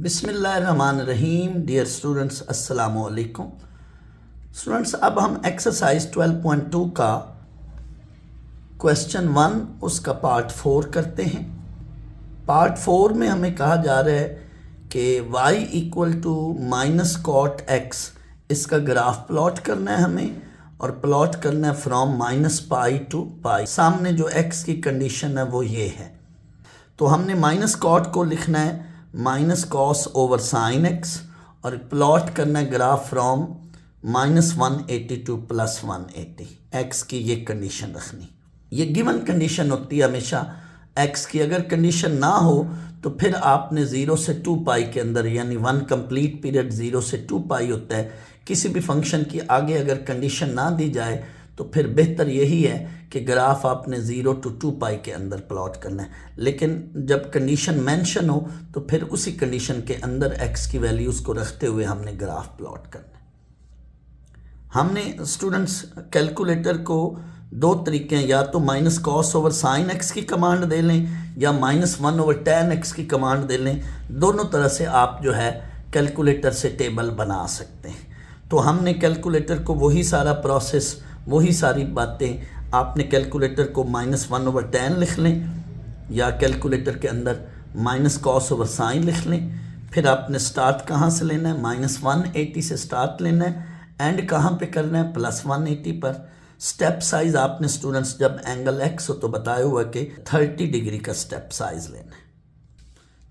बिस्मिल्लाहिर्रहमानिर्रहीम। Dear students, अस्सलामु अलैकुम। स्टूडेंट्स, अब हम एक्सरसाइज 12.2 का क्वेश्चन 1 उसका पार्ट 4 करते हैं। पार्ट 4 में हमें कहा जा रहा है कि y equal to minus cot x, इसका ग्राफ प्लॉट करना है हमें, और प्लॉट करना है from minus pi to pi. सामने जो x की कंडीशन है वो ये है, तो हमने माइनस कॉट को लिखना है minus cos over sine x, और प्लॉट करना है graph from minus 180 two plus 180। X की ये कंडीशन रखनी, ये गिवन कंडीशन होती है हमेशा एक्स की। अगर कंडीशन ना हो तो फिर आपने 0 से 2 पाई के अंदर, यानी 1 कंप्लीट पीरियड 0 से 2 पाई होता है, किसी भी फंक्शन की आगे अगर कंडीशन ना दी जाए तो फिर बेहतर यही है कि ग्राफ आपने 0 to 2 पाई के अंदर प्लॉट करना है। लेकिन जब कंडीशन मेंशन हो तो फिर उसी कंडीशन के अंदर एक्स की वैल्यूज़ को रखते हुए हमने ग्राफ प्लॉट करना है। हमने स्टूडेंट्स कैलकुलेटर को दो तरीके हैं, या तो minus cos over sine x की कमांड दे लें या माइनस 1 ओवर tan एक्स की कमांड दे लें। दोनों तरह से आप जो है कैलकुलेटर से टेबल बना सकते हैं। तो हमने कैलकुलेटर को वही सारा प्रोसेस, वही सारी बातें, आपने कैलकुलेटर को माइनस 1 ओवर tan लिख लें या कैलकुलेटर के अंदर माइनस कॉस ओवर साइन लिख लें। फिर आपने स्टार्ट कहाँ से लेना है, माइनस 180 से स्टार्ट लेना है, एंड कहाँ पे करना है, प्लस 180 पर। स्टेप साइज आपने स्टूडेंट्स जब एंगल एक्स हो तो बताया हुआ कि 30 डिग्री का स्टेप साइज लेना है।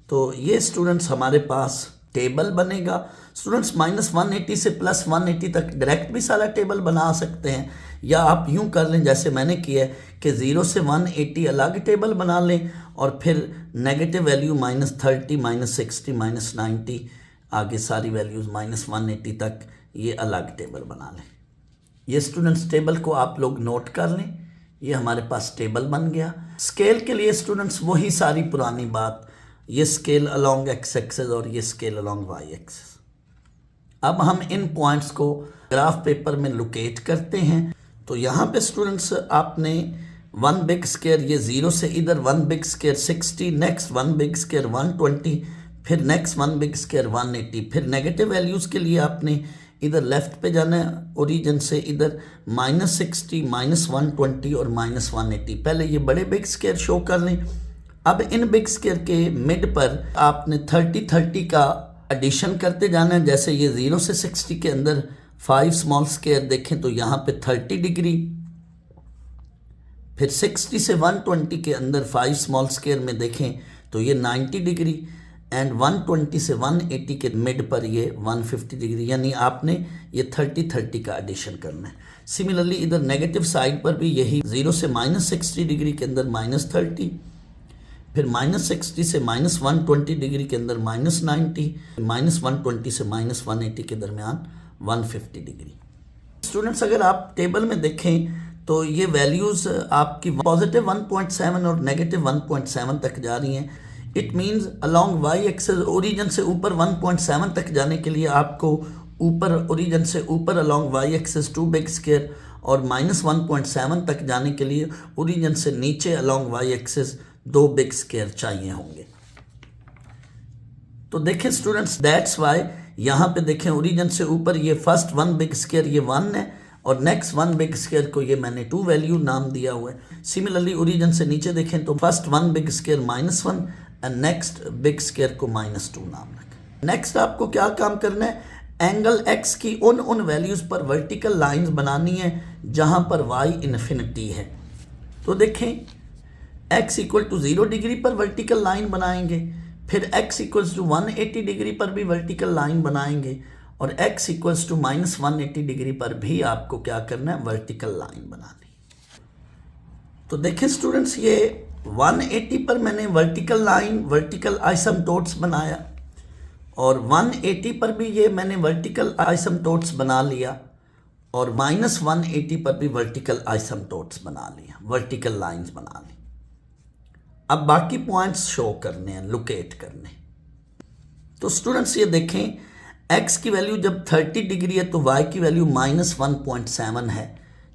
तो ये स्टूडेंट्स हमारे पास टेबल बनेगा। स्टूडेंट्स माइनस 180 से प्लस 180 तक डायरेक्ट भी सारा टेबल बना सकते हैं, या आप यूं कर लें जैसे मैंने किया है कि 0 से 180 अलग टेबल बना लें, और फिर negative value minus 30, minus 60, minus 90, आगे सारी वैल्यूज़ माइनस 180 तक ये अलग टेबल बना लें। ये स्टूडेंट्स टेबल को आप लोग नोट कर लें, ये हमारे पास टेबल बन गया। स्केल के लिए स्टूडेंट्स वही सारी पुरानी बात, ये स्केल अलोंग एक्स एक्सेस और ये स्केल अलोंग वाई एक्सेस। अब हम इन पॉइंट्स को ग्राफ पेपर में लोकेट करते हैं। तो यहाँ पे स्टूडेंट्स आपने 1 बिग स्क्वायर, ये 0 से इधर 1 big square 60, next 1 big square 120, फिर नेक्स्ट 1 बिग स्क्वायर 180। फिर नेगेटिव वैल्यूज़ के लिए आपने इधर लेफ्ट पे जाना है, ओरिजिन से इधर माइनस 60, माइनस 120 और माइनस 180। पहले ये बड़े बिग स्क्वायर शो कर लें। अब इन बिग स्क्वायर के मिड पर आपने 30 का एडिशन करते जाना है। जैसे ये 0 से 60 के अंदर 5 स्मॉल स्क्वायर देखें तो यहाँ पे 30 डिग्री, फिर 60 से 120 के अंदर 5 स्मॉल स्क्वायर में देखें तो ये 90 डिग्री, एंड 120 से 180 के मिड पर ये 150 डिग्री, यानी आपने ये 30 का एडिशन करना है। सिमिलरली इधर नेगेटिव साइड पर भी यही 0 से माइनस 60 डिग्री के अंदर माइनस 30, फिर माइनस 60 से माइनस 120 डिग्री के अंदर माइनस 90, माइनस 120 से माइनस 180 के दरमियान 150 डिग्री। स्टूडेंट्स अगर आप टेबल में देखें तो ये वैल्यूज़ आपकी पॉजिटिव 1.7 और नेगेटिव 1.7 तक जा रही हैं। It means along Y axis origin से ऊपर 1.7 तक जाने के लिए आपको ऊपर, ओरिजिन से ऊपर along Y axis 2 big square, और माइनस 1.7 तक जाने के लिए ओरिजिन से नीचे along Y axis 2 big square चाहिए होंगे। तो देखें स्टूडेंट्स, दैट्स वाई यहाँ पे देखें ओरिजिन से ऊपर ये फर्स्ट 1 बिग स्क्वायर ये 1 है, और नेक्स्ट 1 बिग स्क्वायर को ये मैंने 2 वैल्यू नाम दिया हुआ है। सिमिलरली ओरिजिन से नीचे देखें तो first 1 big square -1 and next big square को -2 नाम रखें। नेक्स्ट आपको क्या काम करना है, एंगल एक्स की उन वैल्यूज़ पर वर्टिकल लाइंस बनानी है जहाँ पर वाई इन्फिनिटी है। तो देखें x इक्वल टू 0 डिग्री पर वर्टिकल लाइन बनाएंगे, फिर x इक्वल्स टू 180 डिग्री पर भी वर्टिकल लाइन बनाएंगे, और x equals to minus 180 degree पर भी आपको क्या करना है, वर्टिकल लाइन बनानी। तो देखें स्टूडेंट्स, ये 180 पर मैंने वर्टिकल लाइन, वर्टिकल आइसमटोट्स बनाया, और 180 पर भी ये मैंने वर्टिकल आइसमटोट्स बना लिया, और माइनस 180 पर भी वर्टिकल आइसमटोट्स बना लिया, वर्टिकल लाइंस बना ली। अब बाकी पॉइंट्स शो करने हैं, लोकेट करने। तो स्टूडेंट्स ये देखें, x की वैल्यू जब 30 डिग्री है तो y की वैल्यू माइनस 1.7 है।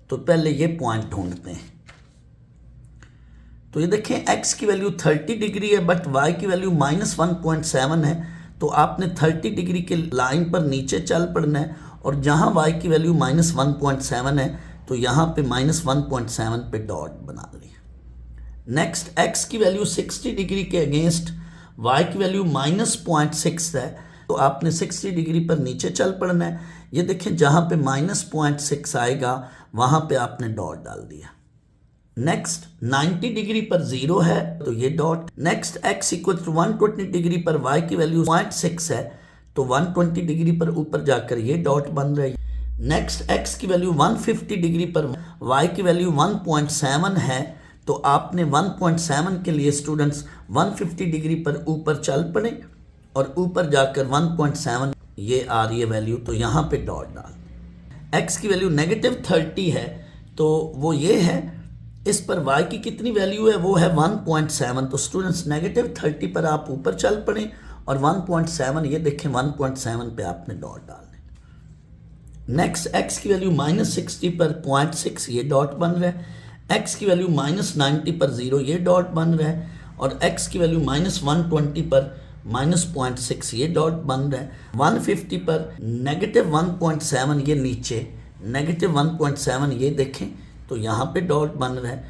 तो पहले ये पॉइंट ढूंढते हैं। तो ये देखें x की वैल्यू 30 डिग्री है बट y की वैल्यू -1.7 है, तो आपने 30 डिग्री के लाइन पर नीचे चल पड़ना है, और जहाँ y की वैल्यू -1.7 है तो यहाँ पे -1.7 पे डॉट बना लिया। नेक्स्ट x की वैल्यू 60 डिग्री के अगेंस्ट y की वैल्यू -0.6 है, तो आपने 60 डिग्री पर नीचे चल पड़ना है। ये देखें जहाँ पे -0.6 आएगा वहाँ पे आपने डॉट डाल दिया। नेक्स्ट 90 डिग्री पर 0 है तो ये dot. Next x equal to 120 degree पर y की वैल्यू 0.6 है, तो 120 डिग्री पर ऊपर जाकर ये डॉट बन रही है। नेक्स्ट x की वैल्यू 150 डिग्री पर y की वैल्यू 1.7 है, तो आपने 1.7 के लिए स्टूडेंट्स 150 डिग्री पर ऊपर चल पड़े और ऊपर जाकर 1.7 ये आ रही है वैल्यू, तो यहाँ पे डॉट डाल। x की वैल्यू -30 है तो वो ये है, इस पर y की कितनी वैल्यू है वो है 1.7, तो स्टूडेंट्स -30 पर आप ऊपर चल पड़े और 1.7 ये देखें 1.7 पे आपने डॉट डाल दें। नेक्स्ट x की वैल्यू -60 पर 0.6 ये डॉट बन रहा है, x की वैल्यू -90 पर 0 ये डॉट बन रहा है, और x की वैल्यू -120 पर -0.6 ये डॉट बन रहा है। 150 पर -1.7 ये नीचे, -1.7 ये देखें तो यहाँ पे डॉट बन रहा है,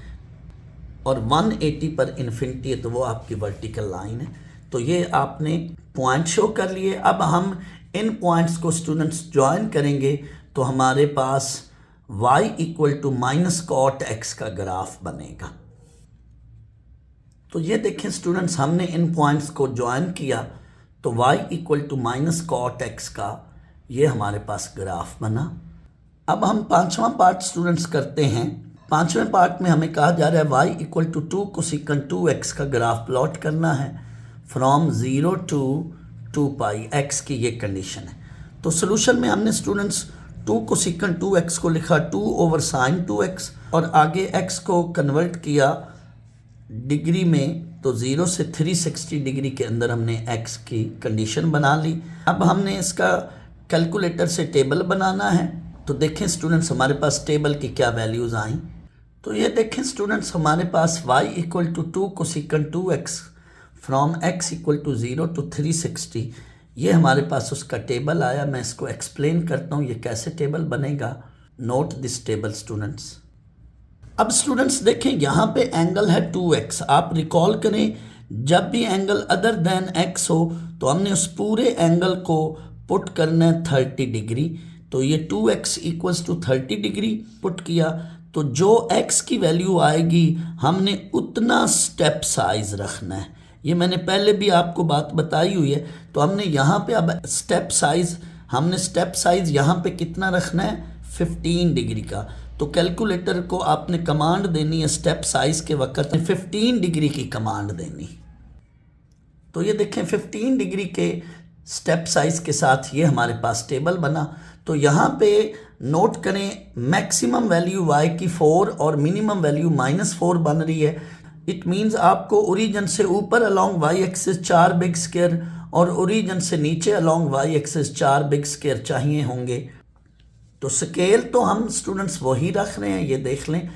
और 180 पर इन्फिनिटी है तो वो आपकी वर्टिकल लाइन है। तो ये आपने पॉइंट शो कर लिए। अब हम इन पॉइंट्स को स्टूडेंट्स ज्वाइन करेंगे तो हमारे पास y equal to -cot x का ग्राफ बनेगा। तो ये देखें स्टूडेंट्स, हमने इन पॉइंट्स को ज्वाइन किया तो y equal to -cot x का ये हमारे पास ग्राफ बना। अब हम पांचवा पार्ट स्टूडेंट्स करते हैं। पांचवें पार्ट में हमें कहा जा रहा है y equal to 2 cosecant 2x का ग्राफ प्लॉट करना है फ्रॉम 0 टू 2 पाई x की ये कंडीशन है। तो सोल्यूशन में हमने स्टूडेंट्स 2 कोसेकंड 2x को लिखा 2 ओवर साइन 2x, और आगे x को कन्वर्ट किया डिग्री में, तो 0 से 360 डिग्री के अंदर हमने x की कंडीशन बना ली। अब हमने इसका कैलकुलेटर से टेबल बनाना है। तो देखें स्टूडेंट्स हमारे पास टेबल की क्या वैल्यूज़ आई। तो ये देखें स्टूडेंट्स हमारे पास y equal to 2 cosecant 2x from x equal to 0 to 360 ये हमारे पास उसका टेबल आया। मैं इसको एक्सप्लेन करता हूँ ये कैसे टेबल बनेगा। Note this table students. अब स्टूडेंट्स देखें यहाँ पे एंगल है 2x। आप रिकॉल करें जब भी एंगल अदर देन x हो तो हमने उस पूरे एंगल को पुट करना है 30 डिग्री। तो ये 2x equals to 30 degree put किया, तो जो x की वैल्यू आएगी हमने उतना स्टेप साइज रखना है। ये मैंने पहले भी आपको बात बताई हुई है। तो हमने यहाँ पे अब स्टेप साइज यहाँ पे कितना रखना है 15 डिग्री का। तो कैलकुलेटर को आपने कमांड देनी है स्टेप साइज के वक्त 15 डिग्री की कमांड देनी। तो ये देखें 15 डिग्री के स्टेप साइज के साथ ये हमारे पास टेबल बना। तो यहाँ पे नोट करें मैक्सिमम वैल्यू y की 4 और मिनिमम वैल्यू -4 बन रही है। इट मीन्स आपको ओरिजिन से ऊपर along y axis 4 big square और ओरिजिन से नीचे along y axis 4 big square चाहिए होंगे। तो स्केल तो हम स्टूडेंट्स वही रख रहे हैं, ये देख लें।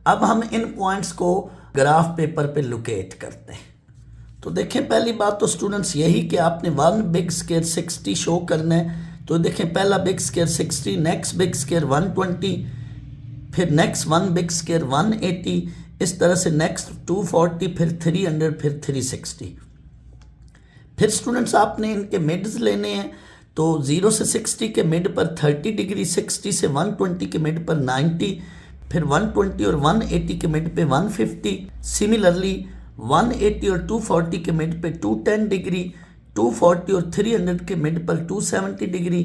अब हम इन पॉइंट्स को ग्राफ पेपर पे लोकेट करते हैं। तो देखें पहली बात तो स्टूडेंट्स यही कि आपने 1 बिग स्क्वायर 60 शो करना है। तो देखें पहला big square 60, next big square 120, फिर नेक्स्ट 1 बिग स्क्वायर 180, इस तरह से नेक्स्ट 240, फिर 300, फिर 360। फिर स्टूडेंट्स आपने इनके मिड्स लेने हैं। तो 0 से 60 के मिड पर 30 डिग्री, 60 से 120 के मिड पर 90, फिर 120 और 180 के मिड पे 150। सिमिलरली 180 और 240 के मिड पे 210 डिग्री, 240 और 300 के मिड पर 270 डिग्री,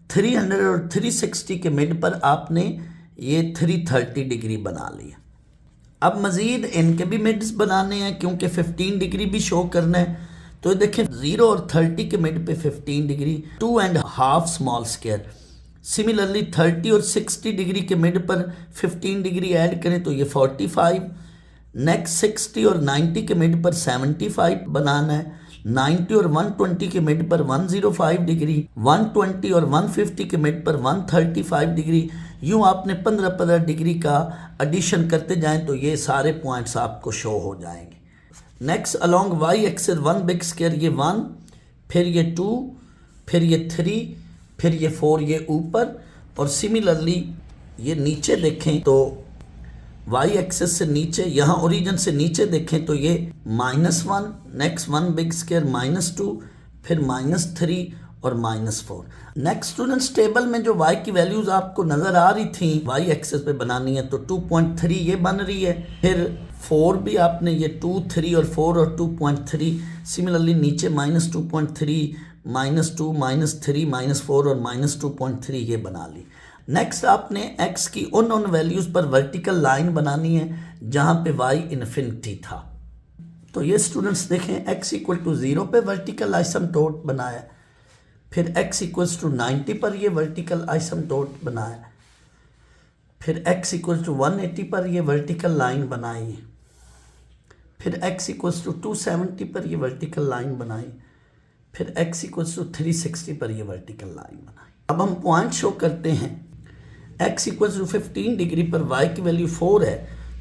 300 और 360 के मिड पर आपने ये 330 डिग्री बना लिया। अब मज़ीद इनके भी मिड्स बनाने हैं क्योंकि 15 डिग्री भी शो करना है। तो देखें 0 और 30 के मिड पे 15 डिग्री, 2.5 स्मॉल स्क्वायर। सिमिलरली 30 और 60 डिग्री के मिड पर 15 डिग्री ऐड करें तो ये 45। नेक्स्ट 60 और 90 के मिड पर 75 बनाना है। 90 और 120 के मिड पर 105 डिग्री, 120 और 150 के मिड पर 135 डिग्री। यूँ आपने 15-15 डिग्री का एडिशन करते जाएं तो ये सारे पॉइंट्स आपको शो हो जाएंगे। Next along y axis 1 big square ये 1, फिर ये 2, फिर ये 3, फिर ये 4 ये ऊपर, और सिमिलरली ये नीचे देखें तो y एक्सेस से नीचे, यहाँ ओरिजिन से नीचे देखें तो ये -1, नेक्स्ट 1 बिग स्क्वायर -2, फिर -3 और -4। नेक्स्ट स्टूडेंट्स, टेबल में जो y की वैल्यूज़ आपको नज़र आ रही थी y एक्सेस पे बनानी है, तो 2.3 ये बन रही है, फिर 4 भी आपने ये 2, 3 और 4 और 2.3, सिमिलरली नीचे -2.3, -2, -3, -4 और -2.3 ये बना ली। नेक्स्ट आपने x की उन वैल्यूज़ पर वर्टिकल लाइन बनानी है जहाँ पे y इन्फिनिटी था। तो ये स्टूडेंट्स देखें, x इक्वल टू 0 पे वर्टिकल आइसमटोट बनाया, फिर x इक्वल्स टू 90 पर ये वर्टिकल आइसमटोट बनाया, फिर x इक्वल्स टू 180 पर ये वर्टिकल लाइन बनाई, फिर x इक्वल्स टू 270 पर ये वर्टिकल लाइन बनाई, फिर x इक्वल्स टू 360 पर ये वर्टिकल लाइन बनाई। अब हम पॉइंट शो करते हैं। x इक्वल्स टू 15 डिग्री पर y की वैल्यू 4 है,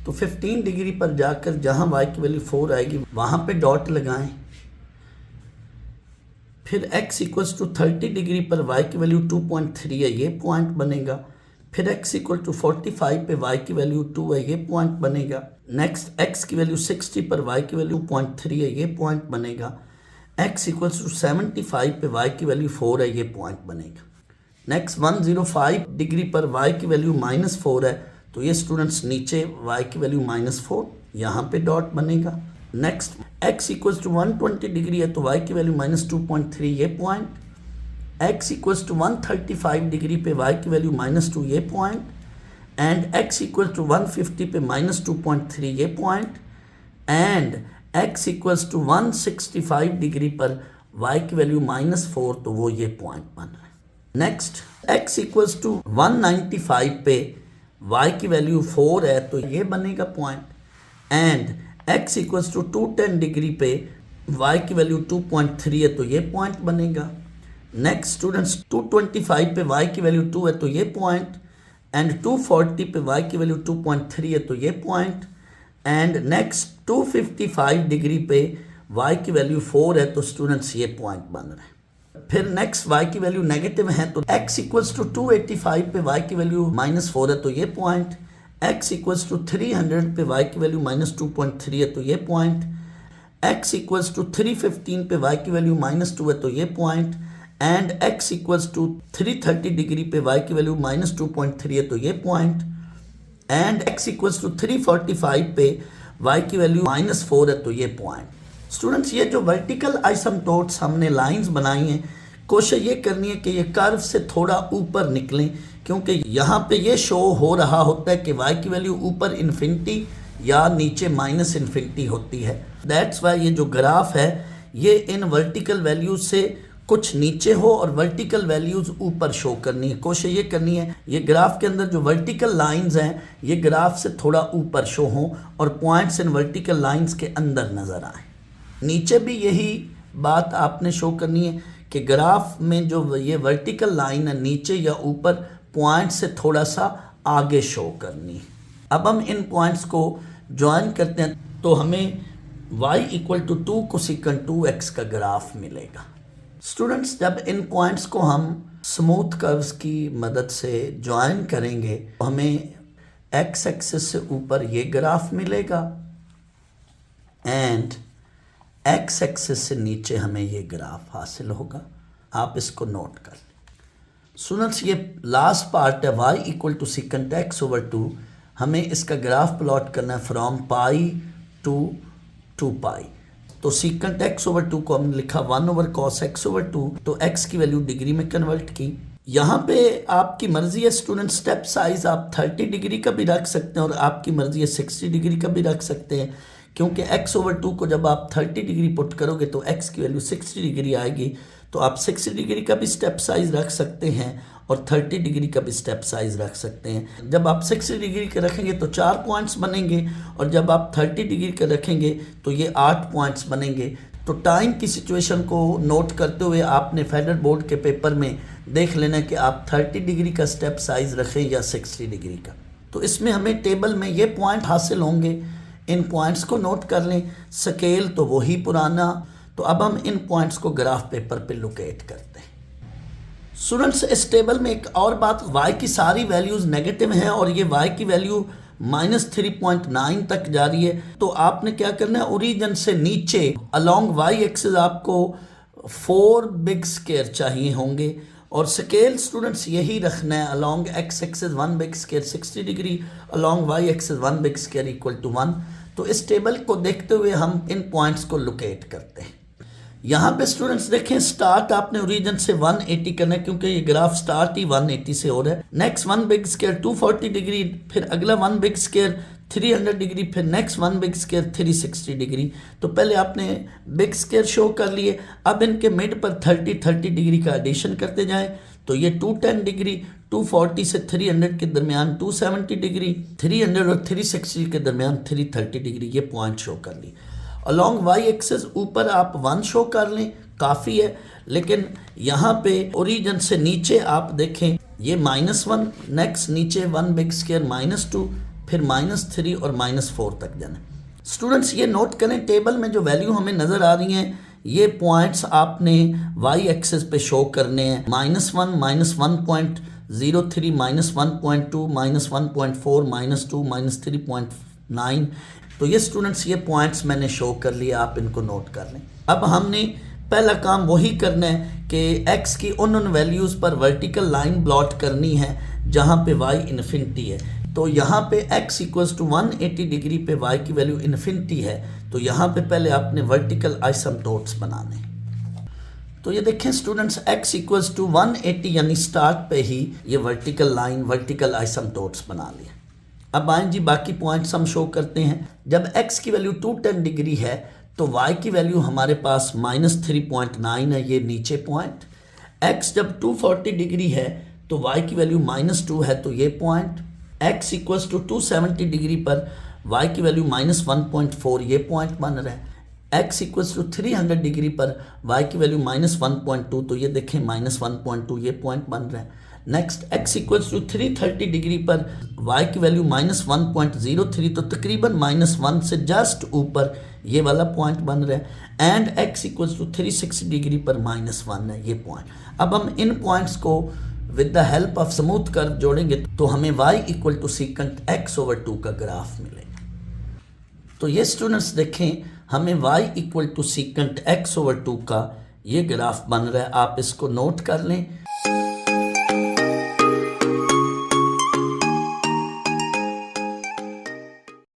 तो 15 डिग्री पर जाकर जहाँ y की वैल्यू 4 आएगी वहाँ पे डॉट लगाएं। फिर x इक्वल्स टू 30 डिग्री पर y की वैल्यू 2.3 है, ये पॉइंट बनेगा। फिर x इक्वल टू 45 पे y की वैल्यू 2 है, ये पॉइंट बनेगा। नेक्स्ट x की वैल्यू 60 पर y की वैल्यू 0.3 है, ये पॉइंट बनेगा। x इक्वल्स टू 75 पे y की वैल्यू 4 है, ये पॉइंट बनेगा। नेक्स्ट 105 डिग्री पर y की वैल्यू -4 है, तो ये स्टूडेंट्स नीचे y की वैल्यू -4, यहाँ पे डॉट बनेगा। Next x equals to 120 degree है, तो y की वैल्यू -2.3, ये point. x equals to 135 degree पे y की वैल्यू -2, ये point. And x equals to 150 पे -2.3, ये point. And x equals to 165 degree पर y की वैल्यू -4, तो वो ये पॉइंट बन रहा है। नेक्स्ट x इक्वल्स टू 195 पे y की वैल्यू 4 है, तो ये बनेगा point. And x equals to 210 degree पे y की वैल्यू 2.3 है, तो ये पॉइंट बनेगा। नेक्स्ट स्टूडेंट्स 225 पे y की वैल्यू 2 है, तो ये पॉइंट। एंड 240 पे y की वैल्यू 2.3 है, तो ये पॉइंट। एंड नेक्स्ट 255 डिग्री पे y की वैल्यू 4 है, तो स्टूडेंट्स ये पॉइंट बन रहा है। फिर नेक्स्ट y की वैल्यू नेगेटिव है, तो x इक्वल्स टू 285 पे y की वैल्यू -4 है, तो ये पॉइंट। x इक्वल्स टू 300 पे y की वैल्यू -2.3 है, तो ये पॉइंट। x इक्वल्स टू 315 पे y की वैल्यू -2 है, तो ये point. And x equals to 330 degree पे y की वैल्यू -2.3 है, तो ये point. And x equals to 345 पे y की वैल्यू -4 है, तो ये पॉइंट। स्टूडेंट्स, ये जो वर्टिकल आइसमटोट्स हमने लाइंस बनाई हैं, कोशिश ये करनी है कि ये कर्व से थोड़ा ऊपर निकलें, क्योंकि यहाँ पे ये शो हो रहा होता है कि y की वैल्यू ऊपर इन्फिनिटी या नीचे -इन्फिनिटी होती है। दैट्स वाई ये जो ग्राफ है ये इन वर्टिकल वैल्यूज से कुछ नीचे हो और वर्टिकल वैल्यूज़ ऊपर शो करनी है। कोशिश ये करनी है ये ग्राफ के अंदर जो वर्टिकल लाइंस हैं ये ग्राफ से थोड़ा ऊपर शो हों और पॉइंट्स इन वर्टिकल लाइंस के अंदर नज़र आए। नीचे भी यही बात आपने शो करनी है कि ग्राफ में जो ये वर्टिकल लाइन है नीचे या ऊपर पॉइंट से थोड़ा सा आगे शो करनी है। अब हम इन पॉइंट्स को ज्वाइन करते हैं तो हमें y equal to 2 cosecant 2x का ग्राफ मिलेगा। स्टूडेंट्स, जब इन पॉइंट्स को हम स्मूथ कर्व्स की मदद से ज्वाइन करेंगे तो हमें x एक्सिस से ऊपर ये ग्राफ मिलेगा एंड x एक्सिस से नीचे हमें ये ग्राफ हासिल होगा। आप इसको नोट कर लें। स्टूडेंट्स, ये लास्ट पार्ट है y equal to secant x over 2। हमें इसका ग्राफ प्लॉट करना है फ्रॉम पाई टू 2 पाई। तो सीकेंट x ओवर 2 को हमने लिखा 1 ओवर कॉस x ओवर 2, तो x की वैल्यू डिग्री में कन्वर्ट की। यहाँ पे आपकी मर्जी है स्टूडेंट, स्टेप साइज आप 30 डिग्री का भी रख सकते हैं और आपकी मर्जी है 60 डिग्री का भी रख सकते हैं, क्योंकि x ओवर 2 को जब आप 30 डिग्री पुट करोगे तो x की वैल्यू 60 डिग्री आएगी। तो आप 60 डिग्री का भी स्टेप साइज रख सकते हैं और 30 डिग्री का भी स्टेप साइज रख सकते हैं। जब आप 60 डिग्री का रखेंगे तो 4 पॉइंट्स बनेंगे और जब आप 30 डिग्री का रखेंगे तो ये 8 पॉइंट्स बनेंगे। तो टाइम की सिचुएशन को नोट करते हुए आपने फेडरल बोर्ड के पेपर में देख लेना कि आप 30 डिग्री का स्टेप साइज रखें या 60 डिग्री का। तो इसमें हमें टेबल में ये पॉइंट हासिल होंगे, इन पॉइंट्स को नोट कर लें। स्केल तो वही पुराना तो अब हम इन पॉइंट्स को ग्राफ पेपर पे लोकेट करते हैं। स्टूडेंट्स इस टेबल में एक और बात, y की सारी वैल्यूज़ नेगेटिव हैं और ये y की वैल्यू -3.9 तक जा रही है। तो आपने क्या करना है, ओरिजिन से नीचे अलोंग y एक्सिस आपको 4 बिग स्क्वायर चाहिए होंगे और स्केल स्टूडेंट्स यही रखना है, along x axis 1 big square 60 degree, along y axis 1 big square equal to 1। तो इस टेबल को देखते हुए हम इन पॉइंट्स को लोकेट करते हैं। यहाँ पे स्टूडेंट्स देखें, स्टार्ट आपने ओरिजिन से 180 करना है क्योंकि ये ग्राफ स्टार्ट ही 180 से हो रहा है। नेक्स्ट 1 बिग स्क्वायर 240 डिग्री, फिर अगला 1 बिग स्क्वायर 300 डिग्री, फिर नेक्स्ट 1 बिग स्क्वायर 360 डिग्री। तो पहले आपने बिग स्क्वायर शो कर लिए, अब इनके मिड पर 30 डिग्री का एडिशन करते जाएं। तो ये 210 डिग्री, 240 से 300 के दरमियान 270 डिग्री, 300 और 360 के दरमियान 330 डिग्री, ये पॉइंट शो कर ली। अलोंग y एक्सिस ऊपर आप 1 शो कर लें, काफ़ी है। लेकिन यहाँ पे ओरिजिन से नीचे आप देखें, ये -1, नेक्स्ट नीचे 1 बिग स्क्वायर -2, फिर -3 और -4 तक जाना। स्टूडेंट्स ये नोट करें, टेबल में जो वैल्यू हमें नज़र आ रही हैं, ये पॉइंट्स आपने y एक्सिस पे शो करने हैं। -1, -1.03, -1.2, -1.4, -2, -3.9। तो ये स्टूडेंट्स ये पॉइंट्स मैंने शो कर लिए, आप इनको नोट कर लें। अब हमने पहला काम वही करना है कि x की उन वैल्यूज़ पर वर्टिकल लाइन प्लॉट करनी है जहाँ पे y इन्फिनिटी है। तो यहाँ पे x इक्वल्स टू 180 डिग्री पे y की वैल्यू इन्फिनिटी है। तो यहाँ पे पहले आपने वर्टिकल आइसोमटोट्स बनाने। तो ये देखें स्टूडेंट्स, x इक्वल्स टू 180 यानी स्टार्ट पे ही ये वर्टिकल लाइन, वर्टिकल आइसोमटोट्स बना लिया। अब आएँ जी, बाकी पॉइंट्स हम शो करते हैं। जब x की वैल्यू 210 डिग्री है तो y की वैल्यू हमारे पास -3.9 है, ये नीचे पॉइंट। x जब 240 डिग्री है तो y की वैल्यू -2 है, तो ये point. x equals to 270 degree पर y की वैल्यू -1.4, ये पॉइंट बन रहा है। x इक्वल्स टू 300 डिग्री पर y की वैल्यू -1.2, तो ये देखें -1.2, ये पॉइंट बन रहा है। Next x equals to 330 degree पर y की वैल्यू -1.03, तो तकरीबन -1 से जस्ट ऊपर ये वाला पॉइंट बन रहा है। And x equals to 360 degree पर -1 है, ये पॉइंट। अब हम इन पॉइंट्स को with the help of smooth curve जोड़ेंगे तो हमें y equal to secant x/2 का ग्राफ मिलेगा। तो ये स्टूडेंट्स देखें, हमें y equal to secant x/2 का ये ग्राफ बन रहा है। आप इसको नोट कर लें।